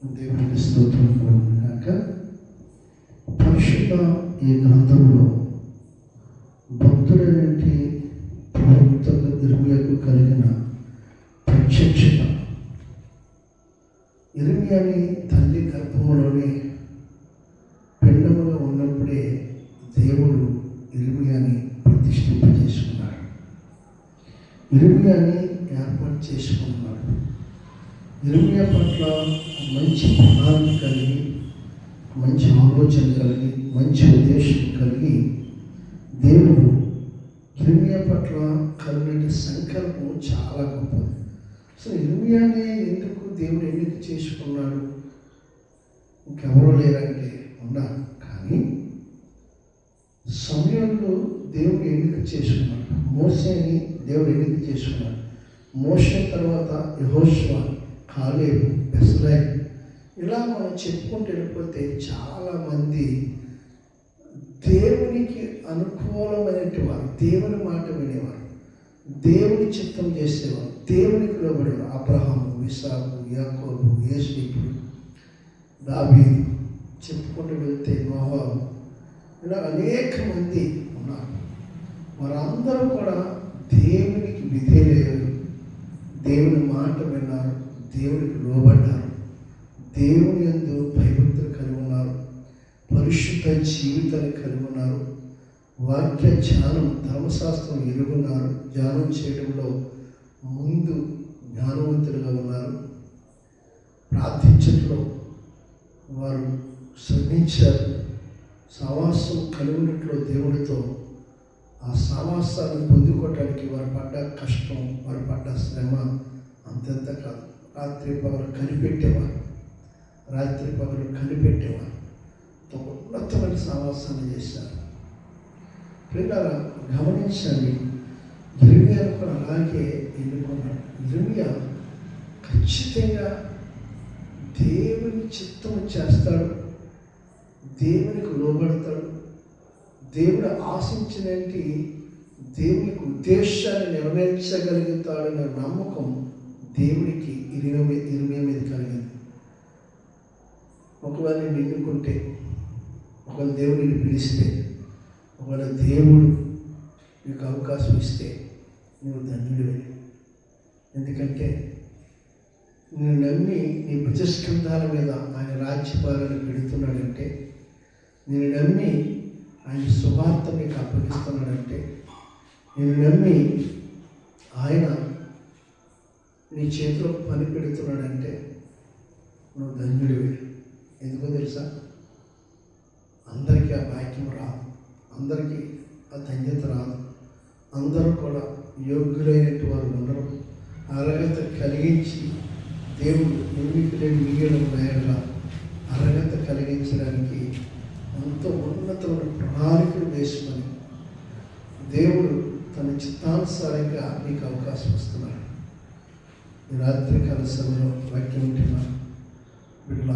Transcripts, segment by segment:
దేవునికి స్తోత్రం కలుగుగాక. పరిశుద్ధ ఈ గ్రంథంలో భక్తుడైనటువంటి ప్రవక్త ఇర్మియాకు కలిగిన ప్రత్యక్షత, ఇర్మియాని తల్లి గర్భంలోనే పిండముగా ఉన్నప్పుడే దేవుడు ఇర్మియాని ప్రతిష్ఠింపజేసుకున్నాడు, ఇర్మియాని ఏర్పాటు చేసుకున్నాడు. ఇర్మియా పట్ల మంచి ప్రణాళిక కలిగి, మంచి ఆలోచన కలిగి, మంచి ఉద్దేశం కలిగి దేవుడు ఇర్మియా పట్ల కలిగిన సంకల్పం చాలా గొప్పది. అసలు ఇర్మియానే ఎందుకు దేవుడు ఎన్నిక చేసుకున్నాడు? ఇంకెవరో లేరంటే ఉన్నారు, కానీ సమయంలో దేవుడు ఎన్నిక చేసుకున్నాడు. మోసేని దేవుడు ఎన్నిక చేసుకున్నాడు. మోసే తర్వాత యెహోషువ, కాలేబు, ఇశ్రాయేలు, ఇలా మనం చెప్పుకుంటూ వెళ్ళిపోతే చాలామంది దేవునికి అనుకూలమైనటువంటి వారు, దేవుని మాట వినేవారు, దేవుని చిత్తం చేసేవారు, దేవునికి లోబడేవారు. అబ్రహాము, ఇస్సాకు, యాకోబు, యోసేపు, దావీదు, చెప్పుకుంటూ వెళ్తే నోహు, ఇలా అనేక మంది ఉన్నారు. వారందరూ కూడా దేవునికి విధేయులు, దేవుని మాట విన్నారు, దేవునికి లోబడ్డారు, దేవుని యందు భయభక్తులు కలిగి ఉన్నారు, పరిశుద్ధ జీవితాన్ని కలిగి ఉన్నారు, వాక్య జ్ఞానం, ధర్మశాస్త్రం ఎరుగున్నారు, ధ్యానం చేయడంలో ముందు జ్ఞానవంతులుగా ఉన్నారు, ప్రార్థించడంలో వారు శ్రమించారు, సహవాసం కలిగి ఉన్నట్లు దేవుడితో ఆ సహవాసాన్ని పొందుకోవటానికి వారు పడ్డ కష్టం, వారు పడ్డ శ్రమ అంతంత కాదు. రాత్రి పగలు కనిపెట్టేవారు, ఉన్నతమైన సహవాసాన్ని చేశారు. పిల్లల గమనించండి, ఇర్మియాను కూడా అలాగే ఎన్నుకున్నాడు. ఇర్మియా ఖచ్చితంగా దేవుని చిత్తం చేస్తాడు, దేవునికి లోబడతాడు, దేవుడు ఆశించినట్టు దేవునికి ఉద్దేశాన్ని నెరవేర్చగలుగుతాడన్న నమ్మకం దేవునికి ఇర్మియా మీద కలిగింది. ఒకవేళ నేను ఎన్నుకుంటే, ఒకవేళ దేవుడిని పిలిస్తే, ఒకవేళ దేవుడు నీకు అవకాశం ఇస్తే నువ్వు ధన్యుడివే. ఎందుకంటే నేను నమ్మి నీ భుజస్కంధాల మీద ఆయన రాజ్యపాలన పెడుతున్నాడంటే, నేను నమ్మి ఆయన సువార్త నీకు అప్పగిస్తున్నాడంటే, నేను నమ్మి ఆయన నీ చేతిలో పని పెడుతున్నాడంటే నువ్వు ధన్యుడివే. ఎందుకో తెలుసా? అందరికీ ఆ భాగ్యం రాదు, అందరికీ ఆ ధన్యత రాదు, అందరూ కూడా యోగ్యులైనట్టు వారు ఉండరు. అర్హత కలిగించి దేవుడు ఎన్నికలేని మిగిలిన నాయనగా అర్హత కలిగించడానికి ఎంతో ఉన్నతమైన ప్రణాళికలు వేసుకొని దేవుడు తన చిత్తానుసారంగా నీకు అవకాశం ఇస్తున్నాడు. ఈ రాత్రికాల సమయంలో వాక్యం ఉంటున్నా బిడ్డ,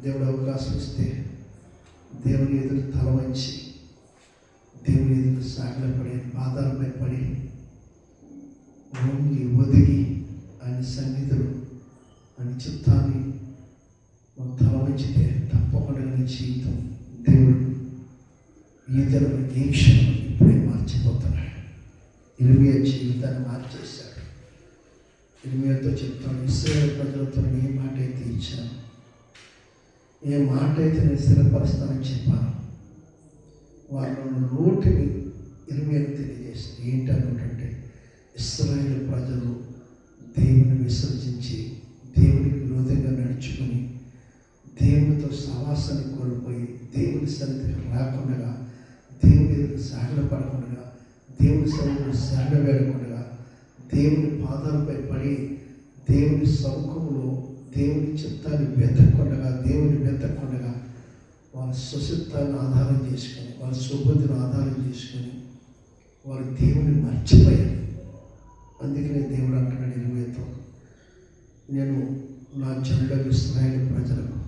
దేవుడు అవకాశం ఇస్తే దేవుని ఎదురు తల వంచి, దేవుని ఎదురు సాగిలపడి, పాదాలపై పడి, వంగి ఒదిగి ఆయన సన్నిధులు, ఆయన చిత్తాన్ని మనం తల వంచితే తప్పకుండా నీ జీవితం దేవుడు ఈ తరపు ఏ క్షణం ఇప్పుడే మార్చిపోతున్నాడు. ఇర్మియా జీవితాన్ని మార్చేశాడు. ఇర్మియాతో చెప్తాను, ఇశ్రాయేలు ప్రజలతో ఏ మాట అయితే ఇచ్చాను, ఏ మాట అయితే నేను స్థిరపరుస్తానని చెప్పాను, వాళ్ళ నోటిని ఇర్మియాకు తెలియజేసింది. ఏంటంటే, ఇశ్రాయేలు ప్రజలు దేవుని విసర్జించి, దేవునికి విరోధంగా నడుచుకొని, దేవునితో సహవాసాన్ని కోల్పోయి, దేవుని సన్నిధికి రాకుండా, దేవుని ఎదురు సాగలపడకుండా, దేవుని సన్నిధిలో సాగవేయకుండా, దేవుని పాదాలపై పడి, దేవుని సౌఖ్యములో దేవుని చిత్తాన్ని వెతక్కుండగా, దేవుని వెతక్కుండగా వాళ్ళ స్వచిత్తాన్ని ఆధారం చేసుకొని, వాళ్ళ సుబుద్ధిని ఆధారం చేసుకొని వారు దేవుని మర్చిపోయారు. అందుకనే దేవుడు అంటున్నాడు ఇర్మియాతో, నేను నా జనులకు, ఇశ్రాయేలు ప్రజలకు,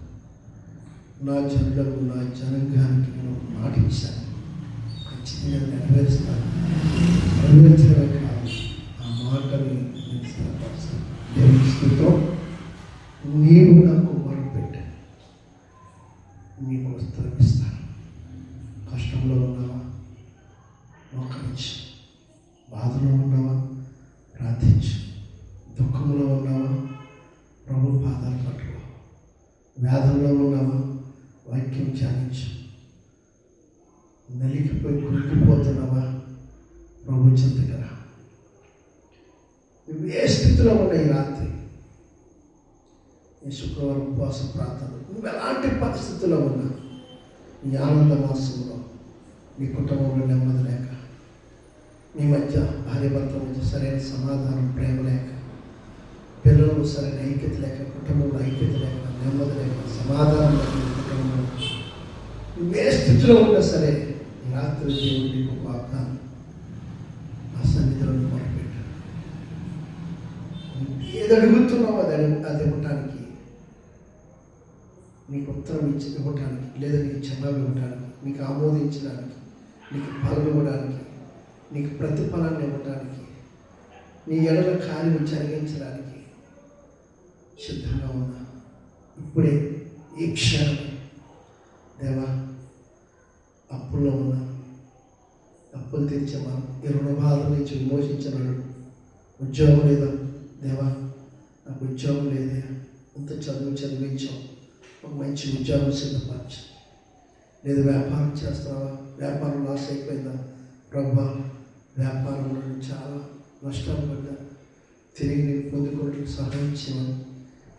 నా జనులకు, నా జనాంగానికి నేను మాట ఇచ్చాను, ఖచ్చితంగా నెరవేరుస్తాను. నెరవేర్చడమే కాదు, ఆ మాటని దేవుని స్థితిలో నీవు నాకు మొరపెట్టు, వ్యాధంలో ఉన్నావా? వాక్యం ధ్యానించు. నలిగిపోయి కురికిపోతున్నావా? ప్రభు చెంతకు రా. నువ్వు ఏ స్థితిలో ఉన్న ఈ రాత్రి, ఈ శుక్రవారం ఉపవాస ప్రార్థన, నువ్వు ఎలాంటి పరిస్థితుల్లో ఉన్నా, నీ ఆనంద మాసంలో నీ కుటుంబంలో నెమ్మది లేక, నీ మధ్య భార్యాభర్తల మధ్య సరైన సమాధానం, ప్రేమ లేక, పిల్లలు సరైన ఐక్యత లేక, కుటుంబంలో ఐక్యత లేక, నెమ్మది లేక, సమాధానం లేక, కుటుంబంలో నువ్వే స్థితిలో ఉన్నా సరే, రాత్రి దేవుడు నీకు వాగ్దానం, ఆ సన్నిధిలో మొదలుపెట్టు. ఏది అడుగుతున్నావో అది ఇవ్వటానికి, నీకు ఉత్తరం ఇవ్వటానికి, లేదా నీకు జవాబు ఇవ్వటానికి, నీకు ఆమోదించడానికి, నీకు ఫలం ఇవ్వడానికి, నీకు ప్రతిఫలాన్ని ఇవ్వటానికి, నీ ఎడల కార్యం జరిగించడానికి సిద్ధంగా ఉన్నా. ఇప్పుడే ఈ క్షణం దేవా, అప్పుల్లో ఉన్నా, అప్పులు తీర్చమా, ఈ రుణ బాధల నుంచి విమోచించమను. ఉద్యోగం లేదా దేవా, నాకు ఉద్యోగం లేదే, ఇంత చదువు చదివించాం, ఒక మంచి ఉద్యోగం సిద్ధపరచు. లేదు వ్యాపారం చేస్తావా, వ్యాపారం లాస్ అయిపోయిందా ప్రభా, వ్యాపారంలో చాలా నష్టాలు పడ్డా, తిరిగి నేను పొందుకోవడానికి సహాయం చేయమని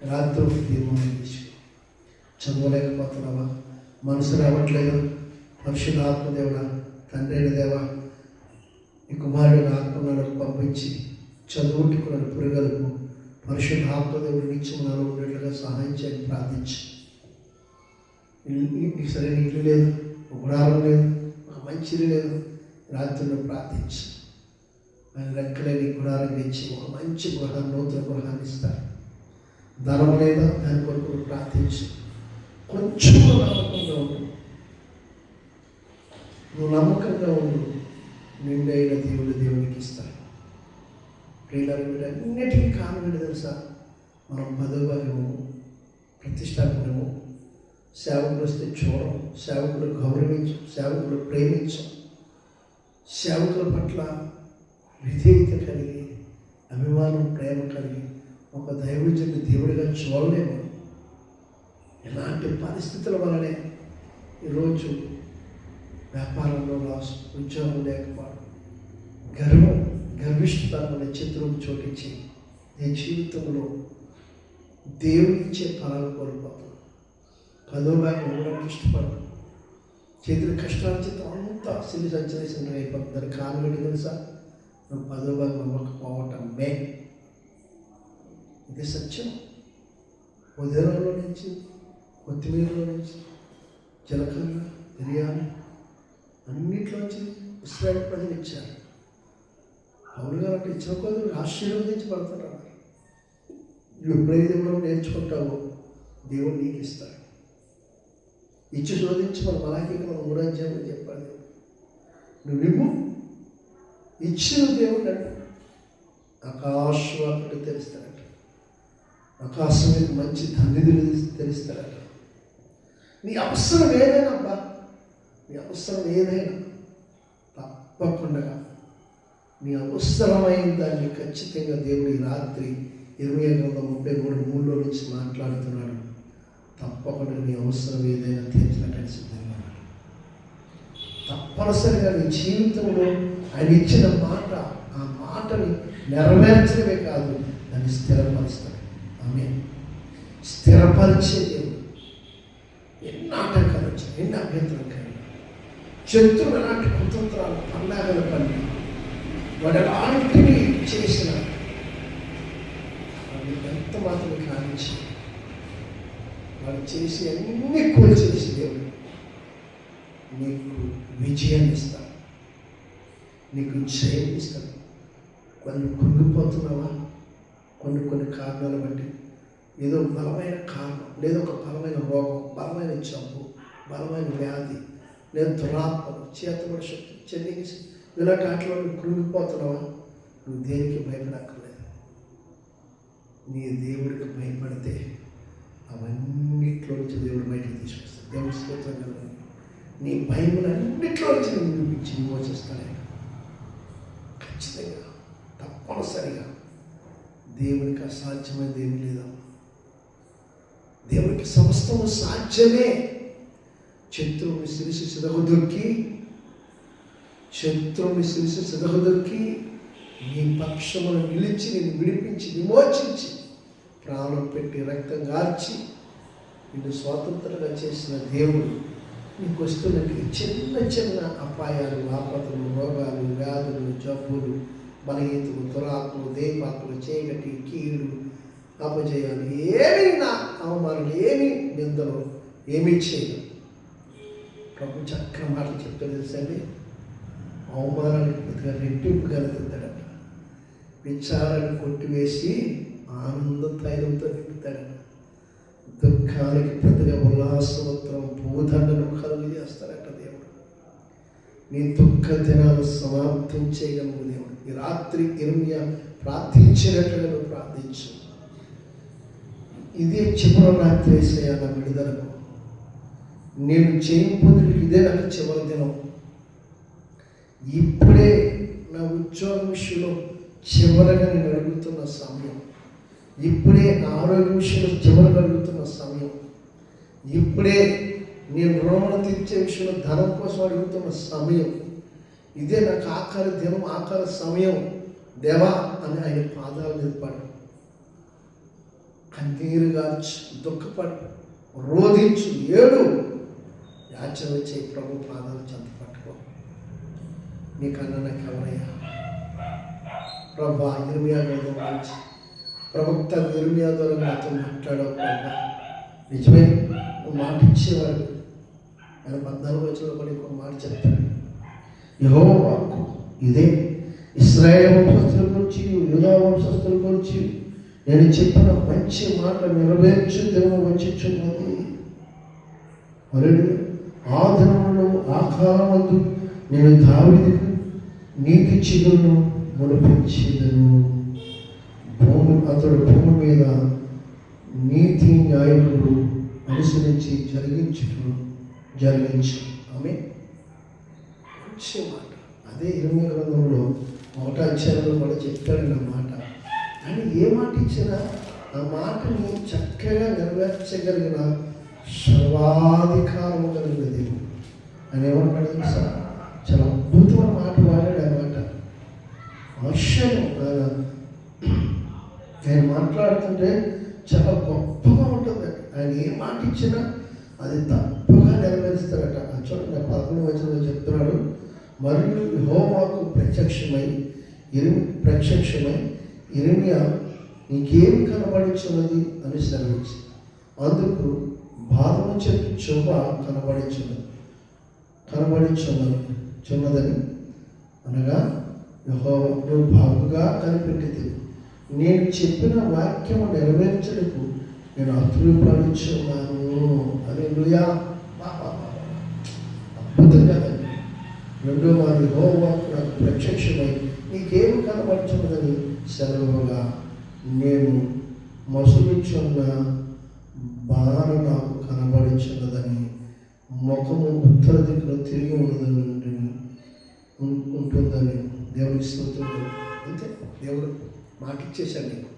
రాత్రి తీర్మానం తీసుకో. చదవలేకపోతున్నావా, మనసు రావట్లేదు, పరిశుద్ధాత్మ దేవుడా, తండ్రి అయిన దేవా, ఈ కుమారుడు ఆత్మలను పంపించి చదువుకున్నాడు పురుగలకు, పరిశుద్ధాత్మ దేవుడు నిత్యమునాలో ఉండేట్లుగా సహాయం చేయని ప్రార్థించి. నీకు సరైన ఇల్లు లేదు, ఒక గుడారం లేదు, ఒక మంచి ఇల్లు లేదు, రాత్రిలో ప్రార్థించి ఆయన రెక్కలేని గుడారం ఇచ్చి ఒక మంచి గృహాన్ని, నూతన గృహాన్ని ఇస్తారు. ధనం లేదా, దాని కొరకు ప్రార్థించి కొంచెం నమ్మకంగా ఉండు. నువ్వు నమ్మకంగా ఉండు, నిండైన దేవునికి ఇస్తాడు. ప్రియులారా, వీటన్నిటికీ కారణం ఏంటి తెలుసా? మనం 10వ భాగము ప్రతిష్టాపనము, సేవకులు వస్తే చూడం, సేవకులు గౌరవించం, సేవకులు ప్రేమించం, సేవకుల పట్ల విధేయత కలిగి, అభిమానం, ప్రేమ కలిగి ఒక దైవజనుని దేవుడిగా చూడలేము. ఎలాంటి పరిస్థితుల వలనే ఈరోజు వ్యాపారంలో లాస్, ఉద్యోగం లేకపోవడం, గర్విష్ఠత మన చేతులకు చోటించి నీ జీవితంలో దేవుడు ఇచ్చే ఫలాలు కోల్పోతాం. 10వ భాగం ఇవ్వడానికి ఇష్టపడదు. చేతుల కష్టాల చేత అంతా సిలి సంచలేసిన అయిపోతుంది. దానికి కారణం ఏంటి తెలుసా? నువ్వు 10వ భాగం ఇవ్వకపోవటమే. ఇది సత్యం. ఉదయంలో నుంచి, కొత్తిమీరలో నుంచి, జీలకర్ర, బిర్యానీ అన్నిట్లోంచి ఇశ్రాయేలు ప్రజలు ఇచ్చారు. పౌలు గారు అంటే ఇచ్చిన కొద్ది ఆశీర్వదించబడుతున్నారు. నువ్వు ఎప్పుడైతే మనం నేర్చుకుంటావో దేవుడు నీకు ఇస్తాడు. ఇచ్చి శోధించి మన మలాకి మనం 3వ అధ్యాయంలో చెప్పాలి. నువ్వు ఇవ్వు, ఇచ్చిన దేవుడు అంటే ఆకాశవాకుడు తెలుస్తాడట, ఆకాశం మీద మంచి ధన్నిధులు తెలుస్తాడట. నీ అవసరం ఏదైనా అబ్బా, నీ అవసరం ఏదైనా తప్పకుండా నీ అవసరమైన దాన్ని ఖచ్చితంగా దేవుడి రాత్రి 20:33 నుంచి మాట్లాడుతున్నాడు. తప్పకుండా నీ అవసరం ఏదైనా తీర్చడానికి సిద్ధంగా ఉన్నాడు. తప్పనిసరిగా నీ జీవితంలో ఆయన ఇచ్చిన మాట, ఆ మాటని నెరవేర్చడమే కాదు, దాన్ని స్థిరపరుస్తాడు. ఆమె స్థిరపరిచే దేవుడు. ఎన్ని ఆటంకాలు వచ్చినా, ఎన్ని అభ్యంతరం కలిగిన, శత్రువు ఎలాంటి కుతంత్రాలు, పండాగల పని, వాడు ఎలాంటివి చేసిన వాడిని ఎంత మాత్రం కానించి వాడు చేసి అన్ని కూల్చేసి దేవుడు నీకు విజయాన్ని ఇస్తాడు, నీకు జయం ఇస్తాడు. కొన్ని కుంగిపోతున్నావా? కొన్ని కారణాలు బట్టి, ఏదో బలమైన కారణం, లేదా ఒక బలమైన రోగం, బలమైన జబ్బు, బలమైన వ్యాధి, లేదా దురాత్మలు, చేతబడి శక్తి, చెల్లించి ఇలాంటి వాటిలో నువ్వు కృంగిపోతున్నావా? నువ్వు దేనికి భయపడక్కర్లేదు. నీ దేవుడికి భయపడితే అవన్నిట్లో నుంచి దేవుడు బయటకు తీసుకొస్తాడు. దేవుడి స్తోత్రం. నీ భయములన్నిట్లో నుంచి నువ్వు విడిపించి విమోచిస్తాడే. ఖచ్చితంగా, తప్పనిసరిగా దేవునికి అసాధ్యమైనది ఏమీ లేదా. దేవునికి సమస్తము సాధ్యమే. శత్రువుని శిరసు సిదగదొక్కి నీ పక్షమును నిలిచి నిన్ను విడిపించి విమోచించి ప్రాణం పెట్టి రక్తం గార్చి నిన్ను స్వాతంత్రంగా చేసిన దేవుడు నీకు వస్తున్నట్టు చిన్న చిన్న అపాయాలు, ఆపదలు, రోగాలు, వ్యాధులు, జబ్బులు, బలహీనతలు, దురాత్మలు, దేవాత్మలు, చీకటి, కీడు, అపజయాలు, ఏమీ నా అవమానాలు, ఏమీ నిందలు, ఏమీ చేయదు. ప్రభు చక్కని మాటలు చెప్తే తెలుసండి, అవమానానికి ప్రతిగా రెట్టింపు కలుగుతాడట, విచారాన్ని కొట్టివేసి ఆనంద తైలంతో నింపుతాడట, దుఃఖానికి ప్రతిగా ఉల్లాసవత్రం భూదండను కలుగు చేస్తాడట దేవుడు. నీ దుఃఖ దినాలు సమాప్తం చేయగలవు దేవుడు. ఈ రాత్రి ఇర్మియా ప్రార్థించినట్లుగా నువ్వు ప్రార్థించు. ఇదే చివరి రాత్రి యేసయ్యా నా విడుదలకు, నేను చేయబోతుడికి ఇదే నాకు చివరి దినం. ఇప్పుడే నా ఉద్యోగ విషయంలో చివరగా నేను అడుగుతున్న సమయం, ఇప్పుడే నా ఆరోగ్య విషయంలో చివరగా అడుగుతున్న సమయం, ఇప్పుడే నేను రుణములు తీర్చే విషయంలో ధనం కోసం అడుగుతున్న సమయం, ఇదే నాకు ఆఖరి దినం, ఆఖరి సమయం దేవా అని ఆయన పాదాలు నిలపాడు. కన్నీరు గార్చు, దుఃఖపడు, రోధించు, ఏడు, యాచన చేయి, ప్రభు పాదాలు చెంత పట్టుకో. నీకన్నా నాకు ఎవరయ్యా? ప్రభు ఇర్మియా గురించి ప్రవక్త ఇర్మియా ద్వారా నాతో మాట్లాడావు ప్రభు. నిజమే, నువ్వు మాట ఇచ్చేవాడు. ఆయన 14 వచనంలో కూడా ఇంకొక మాట చెప్తాడు, యెహోవా వాక్కు ఇదే, ఇశ్రాయేలు వంశస్థుల గురించి, యూదా వంశస్థుల గురించి నేను చెప్పిన మంచి మాట నెరవేర్చు దినం వచ్చిచున్నది. మరి ఆ దినములో ఆ కాలమందు నేను దావీదుకు నీతి చిగురును ముడిపించేదను. అతడు భూమి మీద నీతి న్యాయములు అనుసరించి జరిగించు. ఆమె మంచి మాట. అదే ఇర్మియా గ్రంథంలో 1వ అధ్యాయంలో కూడా చెప్పాడు నా మాట. అని ఏ మాట ఇచ్చినా ఆ మాటని చక్కగా నెరవేర్చగలిగిన సర్వాధికారము కలిగిన దేవుడు. ఆయన ఏమంటాడు తెలుసా? చాలా అద్భుతమైన మాట వాడాడు. ఆ మాట ఆశ్చర్యం. ఆయన మాట్లాడుతుంటే చాలా గొప్పగా ఉంటుంది. ఆయన ఏ మాట ఇచ్చినా అది తప్పగా నెరవేరుస్తారట. చూడండి, 11వ వచనంలో చెప్తున్నాడు, మరియు యెహోవాకు ప్రత్యక్షమై ఇర్మియా నీకేం కనబడించున్నది అని సెలవించి, అందుకు బాదము చెట్టు శోభ కనబడించున్నదని అనగా, యెహోవా నువ్వు బాగుగా కనిపెట్టితే నేను చెప్పిన వాక్యము నెరవేర్చడానికి నేను అతృపడుచున్నాను. హల్లెలూయా. అద్భుతం కదండి. రెండో వారి యెహోవా నాకు ప్రత్యక్షమై నీకేమి కనబడుచున్నదని సెలవుగా, నేను మసులుచున్న బాణ నాకు కనబడుచున్నదని, ముఖము ఉత్తర దిక్కులో తిరిగి ఉంటుందని దేవుడికి స్తోత్రం. అంతే, దేవుడు మాట ఇచ్చేశాడు. నీకు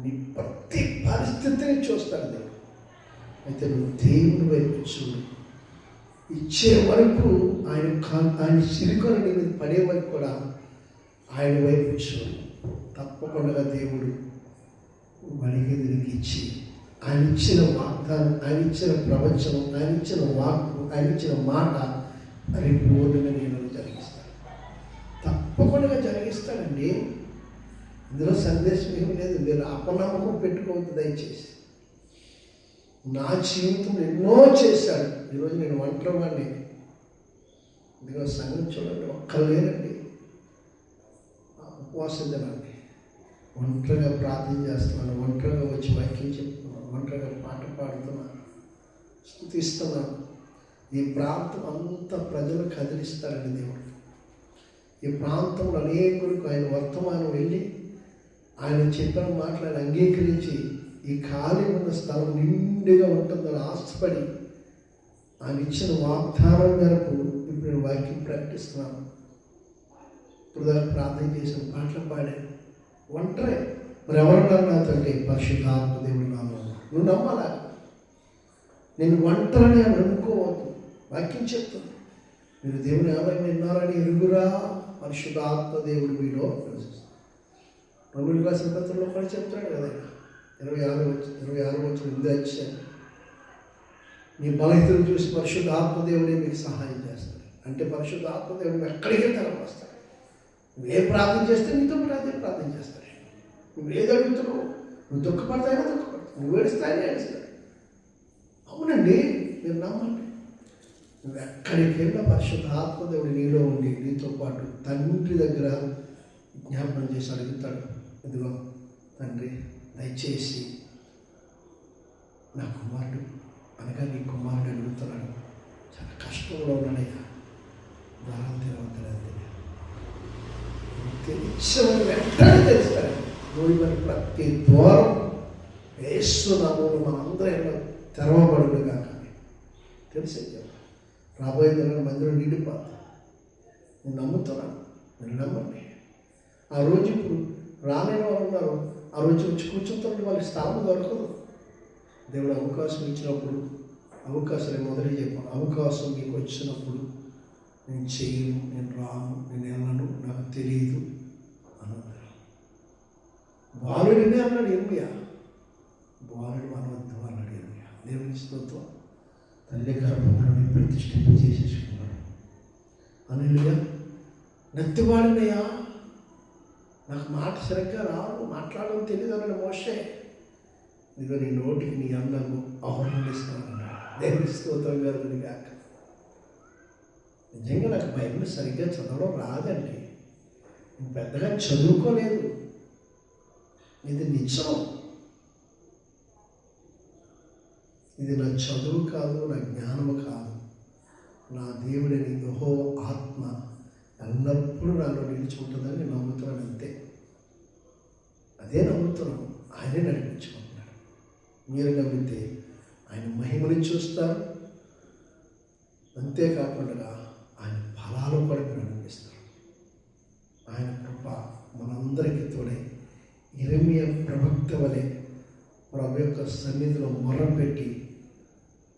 నీ ప్రతి పరిస్థితిని చూస్తాడు దేవుడు. అయితే నువ్వు దేవుని వైపు చూడు. ఇచ్చే వరకు ఆయన సిరికొని నీ మీద పడే వరకు కూడా ఆయన వైపు చూడు. తప్పకుండా దేవుడు అడిగేది నీకు ఇచ్చి, ఆయన ఇచ్చిన వాగ్దానం, ఆయన ఇచ్చిన ప్రవచనం, ఆయన ఇచ్చిన వాక్కు, ఆయన ఇచ్చిన మాట పరిపూర్ణంగా నేను జరిగిస్తాను. తప్పకుండా జరిగిస్తాడండి. ఇందులో సందేశం ఏమి లేదు. మీరు అపనమ్మకం పెట్టుకోవద్దు దయచేసి. నా జీవితం ఎన్నో చేశాడు. ఈరోజు నేను ఒంటరివాడిని. ఇదిగో సంఘం చూడండి, ఒక్కరు లేరండి. ఉపవాసం తినండి, ఒంటరిగా ప్రార్థన చేస్తున్నాను, ఒంటరిగా వచ్చి వాక్యం చెప్తున్నాను, ఒంటరిగా పాట పాడుతున్నాను, స్తుతిస్తున్నాను. ఈ ప్రాంతం అంతా ప్రజలు కదిలిస్తారండి దేవుడు. ఈ ప్రాంతంలో అనేకులకు ఆయన వర్తమానం వెళ్ళి ఆయన చెప్పిన మాటలను అంగీకరించి ఈ ఖాళీ ఉన్న స్థలం నిండుగా ఉంటుందని ఆశపడి ఆయన ఇచ్చిన వాగ్దానం మేరకు ఇప్పుడు నేను వాక్యం ప్రకటిస్తున్నాను. ఇప్పుడు దాకా ప్రార్థన చేసిన పాటలు పాడాను, ఒంటరే. మరి ఎవరున్నారు నాతో అంటే పరిశుద్ధాత్మ దేవుడు నామములో నువ్వు నమ్మాలా? నేను ఒంటరిని అని అనుకోవద్దు. వాక్యం చెప్తుంది, మీరు దేవుని ఆలయం విన్నారని ఎరుగురా, పరిశుద్ధాత్మ దేవుడు మీలో నివసిస్తాడు. రోమిలకు రాసిన పత్రంలో కూడా చెప్తాడు కదా, 26 ముందే వచ్చాను, నీ బలహీనతను చూసి పరిశుద్ధ ఆత్మదేవుడే మీకు సహాయం చేస్తాడు. అంటే పరిశుద్ధ ఆత్మదేవుడు ఎక్కడికే తరలిస్తాడు. నువ్వే ప్రార్థన చేస్తే నీతో కూడా అదే ప్రార్థన చేస్తాడు. నువ్వేది అడుగుతున్నావు, నువ్వు దుఃఖపడతాయో దుఃఖపడతావు, నువ్వు ఏడుస్తాయని ఏడుస్తాడు. అవునండి, మీరు నమ్మండి. నువ్వు ఎక్కడికి వెళ్ళినా పరిశుద్ధ ఆత్మదేవుడు నీలో ఉండి నీతో పాటు తండ్రి దగ్గర జ్ఞాపనం చేసి అడుగుతాడు, ఇదిగో తండ్రి దయచేసి నా కుమారుడు అనగా నీ కుమారుడు అడుగుతున్నాడు, చాలా కష్టంలో ఉన్నాడయ్యా, ద్వారాలు తెరవద్దలేదు, తెలిసిన వెంటనే తెలుస్తాడు. నువ్వు మరి ప్రతి ద్వారం వేస్తున్నాము మనందరూ తెరవబడుగా కానీ తెలిసే రాబోయే దినాల మందిరం నిండిపోతుంది. నేను నమ్ముతున్నాను, నేను నమ్మండి. ఆ రోజు ఇప్పుడు రాలేని వారు ఉన్నారు, ఆ రోజు వచ్చి కూర్చుంటే వాళ్ళకి స్థానం దొరకదు. దేవుడు అవకాశం ఇచ్చినప్పుడు, అవకాశం మొదటి చెప్పాను, అవకాశం మీకు వచ్చినప్పుడు నేను చేయను, నేను రాను, నేను వెళ్ళను, నాకు తెలియదు అన్నది. బాలుడినే అన్నాడు ఇర్మియా, బాలుడు అనవద్దు అన్నాడు ఇర్మియా. దేవుని స్తోత్రం. తల్లి గర్భంలోని ప్రతిష్ఠింప చేసేసుకున్నాడు. హల్లెలూయా. నత్తివాడినయ్యా, నాకు మాట సరిగ్గా రాదు, మాట్లాడడం తెలియదు అన్నాడు మోషే. ఇదిగో నీ నోటికి నీ అన్నము ఆహ్వానిస్తానన్నాడు. దేవుని స్తోత్రం గారు కాక. నిజంగా నాకు బైబిల్ సరిగ్గా చదవడం రాదండి, నేను పెద్దగా చదువుకోలేదు. ఇది నిజం, ఇది నా చదువు కాదు, నా జ్ఞానము కాదు. నా దేవుడిని యెహోవా ఆత్మ ఎల్లప్పుడూ నాలో నిలుచుకుంటుందని నేను నమ్ముతున్నాను. అంతే, అదే నమ్ముతున్నాను. ఆయనే నడిపించుకుంటున్నాడు. మీరు నమ్మితే ఆయన మహిమని చూస్తారు, అంతేకాకుండా ఆయన ఫలాలు కూడా మీరు అనిపిస్తారు. ఆయన కృప మనందరికీ తోడై ఇర్మియా ప్రవక్త వలె ప్రభు యొక్క సన్నిధిలో మొరపెట్టి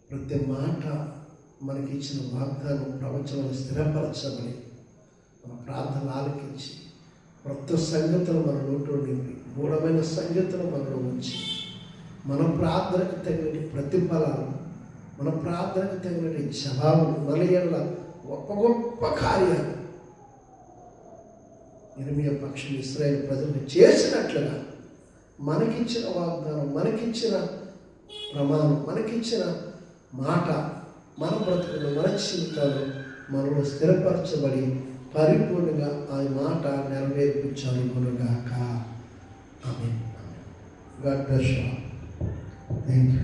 ప్రతి మాట మనకి ఇచ్చిన వాగ్దానం ప్రవచనాలు స్థిరపరచమని మన ప్రార్థన ఆలకించి కొత్త సంగతులు మన నోట్లో నింపి గూఢమైన సంగతులు మనలో ఉంచి మన ప్రార్థనకు తగిన ప్రతిఫలాలు, మన ప్రార్థనకు తగిన జవాబులు, మన ఏళ్ళ గొప్ప గొప్ప కార్యాలు ఇర్మియా పక్షం ఇశ్రాయేలు ప్రజలు చేసినట్లుగా మనకిచ్చిన వాగ్దానం, మనకిచ్చిన ప్రమాణం, మనకిచ్చిన మాట మన బ్రతుకులు, మన జీవితాలు మనలో స్థిరపరచబడి పరిపూర్ణంగా ఆ మాట నెరవేర్పించాలి. Amen. God bless you. Thank you.